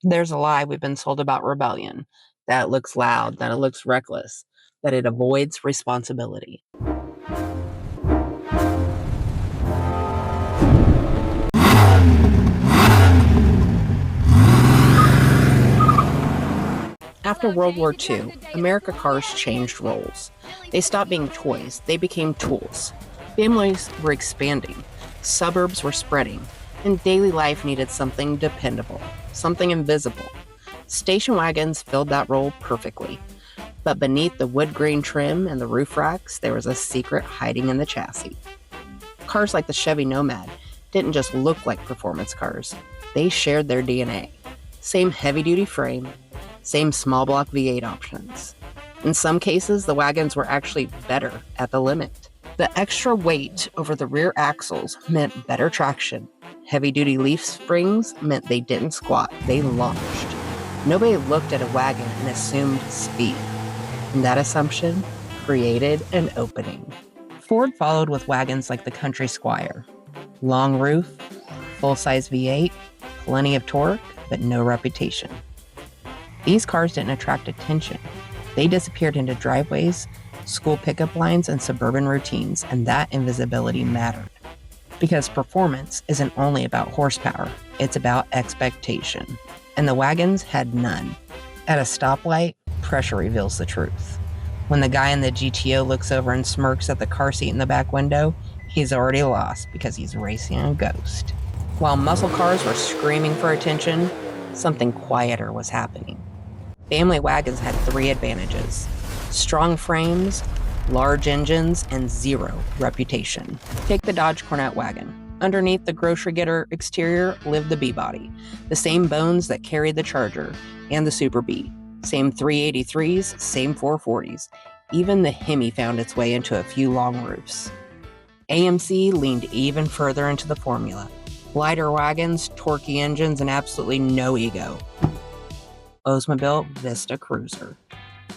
There's a lie we've been sold about rebellion, that it looks loud, that it looks reckless, that it avoids responsibility. After World War II, American cars changed roles. They stopped being toys, they became tools. Families were expanding, suburbs were spreading, and daily life needed something dependable, something invisible. Station wagons filled that role perfectly. But beneath the wood grain trim and the roof racks, there was a secret hiding in the chassis. Cars like the Chevy Nomad didn't just look like performance cars, they shared their DNA. Same heavy-duty frame, same small block V8 options. In some cases, the wagons were actually better at the limit. The extra weight over the rear axles meant better traction. Heavy-duty leaf springs meant they didn't squat, they launched. Nobody looked at a wagon and assumed speed. And that assumption created an opening. Ford followed with wagons like the Country Squire. Long roof, full-size V8, plenty of torque, but no reputation. These cars didn't attract attention. They disappeared into driveways, school pickup lines, and suburban routines, and that invisibility mattered. Because performance isn't only about horsepower, it's about expectation. And the wagons had none. At a stoplight, pressure reveals the truth. When the guy in the GTO looks over and smirks at the car seat in the back window, he's already lost because he's racing a ghost. While muscle cars were screaming for attention, something quieter was happening. Family wagons had three advantages: strong frames, large engines, and zero reputation. Take the Dodge Cornet wagon. Underneath the grocery getter exterior lived the B-Body, the same bones that carried the Charger and the Super B. Same 383s, same 440s. Even the Hemi found its way into a few long roofs. AMC leaned even further into the formula. Lighter wagons, torquey engines, and absolutely no ego. Oldsmobile Vista Cruiser.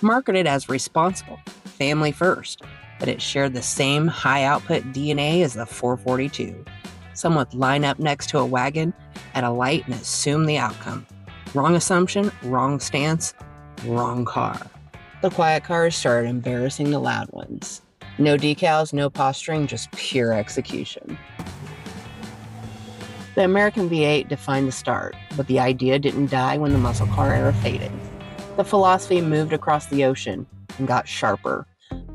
Marketed as responsible, family first, but it shared the same high-output DNA as the 442. Some would line up next to a wagon at a light and assume the outcome. Wrong assumption, wrong stance, wrong car. The quiet cars started embarrassing the loud ones. No decals, no posturing, just pure execution. The American V8 defined the start, but the idea didn't die when the muscle car era faded. The philosophy moved across the ocean and got sharper.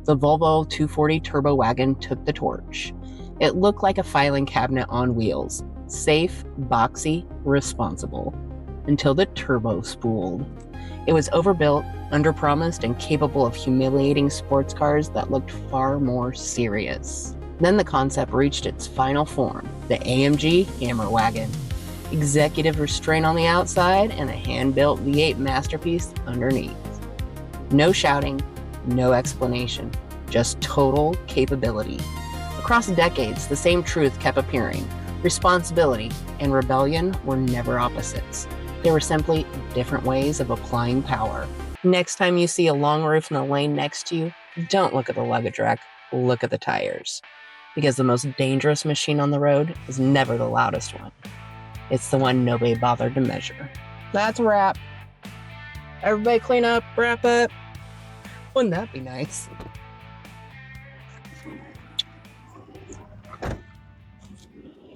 The Volvo 240 turbo wagon took the torch. It looked like a filing cabinet on wheels. Safe, boxy, responsible. Until the turbo spooled. It was overbuilt, underpromised, and capable of humiliating sports cars that looked far more serious. Then the concept reached its final form, the AMG Hammer Wagon. Executive restraint on the outside and a hand-built V8 masterpiece underneath. No shouting, no explanation, just total capability. Across decades, the same truth kept appearing. Responsibility and rebellion were never opposites. They were simply different ways of applying power. Next time you see a long roof in the lane next to you, don't look at the luggage rack, look at the tires. Because the most dangerous machine on the road is never the loudest one. It's the one nobody bothered to measure. That's a wrap. Everybody clean up, wrap up. Wouldn't that be nice?